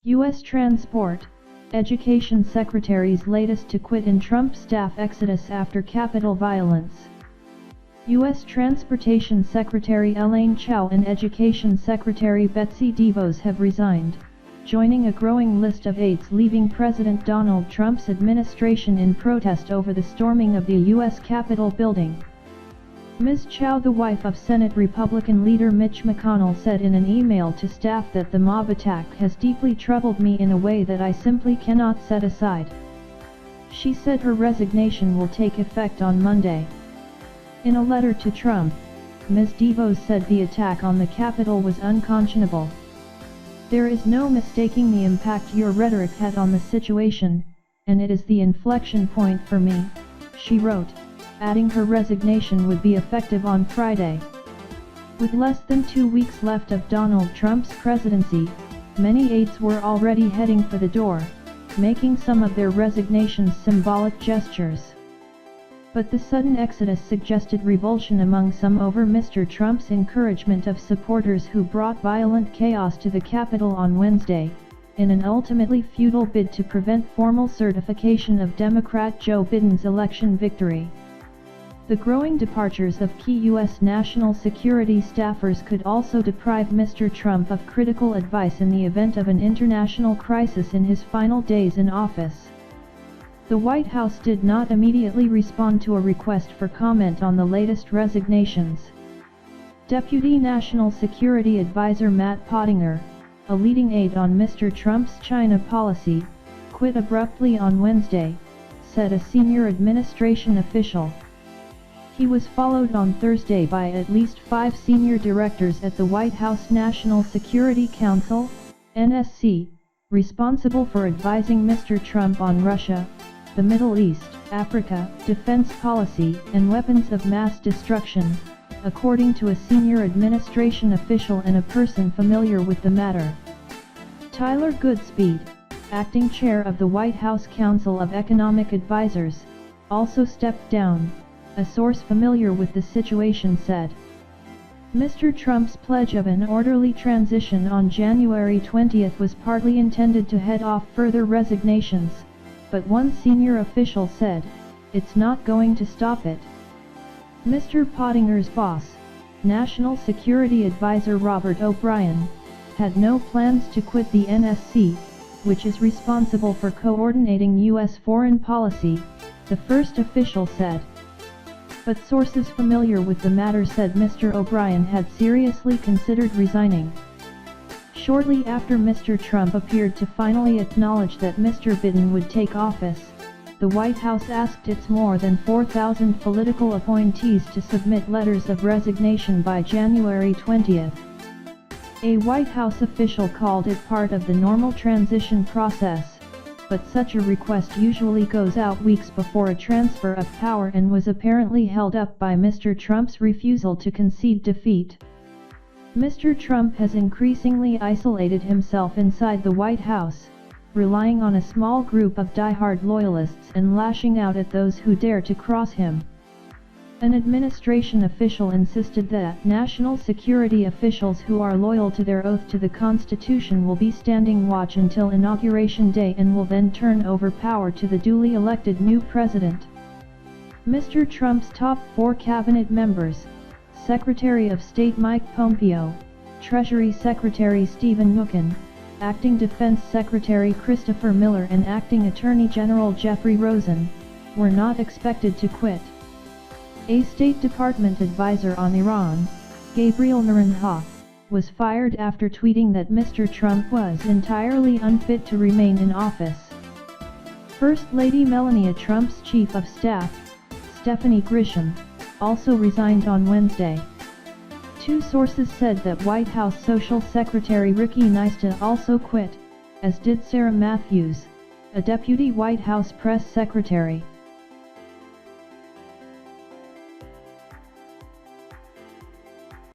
U.S. Transport, Education Secretary's latest to quit in Trump staff exodus after Capitol violence. U.S. Transportation Secretary Elaine Chao and Education Secretary Betsy DeVos have resigned, joining a growing list of aides leaving President Donald Trump's administration in protest over the storming of the U.S. Capitol building. Ms. Chao, the wife of Senate Republican leader Mitch McConnell, said in an email to staff that the mob attack has deeply troubled me in a way that I simply cannot set aside. She said her resignation will take effect on Monday. In a letter to Trump, Ms. DeVos said the attack on the Capitol was unconscionable. "There is no mistaking the impact your rhetoric had on the situation, and it is the inflection point for me," she wrote, adding her resignation would be effective on Friday. With less than 2 weeks left of Donald Trump's presidency, many aides were already heading for the door, making some of their resignations symbolic gestures. But the sudden exodus suggested revulsion among some over Mr. Trump's encouragement of supporters who brought violent chaos to the Capitol on Wednesday, in an ultimately futile bid to prevent formal certification of Democrat Joe Biden's election victory. The growing departures of key U.S. national security staffers could also deprive Mr. Trump of critical advice in the event of an international crisis in his final days in office. The White House did not immediately respond to a request for comment on the latest resignations. Deputy National Security Advisor Matt Pottinger, a leading aide on Mr. Trump's China policy, quit abruptly on Wednesday, said a senior administration official. He was followed on Thursday by at least 5 senior directors at the White House National Security Council, NSC, responsible for advising Mr. Trump on Russia, the Middle East, Africa, defense policy, and weapons of mass destruction, according to a senior administration official and a person familiar with the matter. Tyler Goodspeed, acting chair of the White House Council of Economic Advisers, also stepped down, a source familiar with the situation said. Mr. Trump's pledge of an orderly transition on January 20 was partly intended to head off further resignations, but one senior official said, "It's not going to stop it." Mr. Pottinger's boss, National Security Advisor Robert O'Brien, had no plans to quit the NSC, which is responsible for coordinating U.S. foreign policy, the first official said. But sources familiar with the matter said Mr. O'Brien had seriously considered resigning. Shortly after Mr. Trump appeared to finally acknowledge that Mr. Biden would take office, the White House asked its more than 4,000 political appointees to submit letters of resignation by January 20. A White House official called it part of the normal transition process, but such a request usually goes out weeks before a transfer of power and was apparently held up by Mr. Trump's refusal to concede defeat. Mr. Trump has increasingly isolated himself inside the White House, relying on a small group of die-hard loyalists and lashing out at those who dare to cross him. An administration official insisted that national security officials who are loyal to their oath to the Constitution will be standing watch until Inauguration Day and will then turn over power to the duly elected new president. Mr. Trump's top 4 cabinet members, Secretary of State Mike Pompeo, Treasury Secretary Stephen Mnuchin, Acting Defense Secretary Christopher Miller and Acting Attorney General Jeffrey Rosen, were not expected to quit. A State Department advisor on Iran, Gabriel Naranjo, was fired after tweeting that Mr. Trump was entirely unfit to remain in office. First Lady Melania Trump's chief of staff, Stephanie Grisham, also resigned on Wednesday. 2 sources said that White House Social Secretary Ricky Nysta also quit, as did Sarah Matthews, a deputy White House press secretary.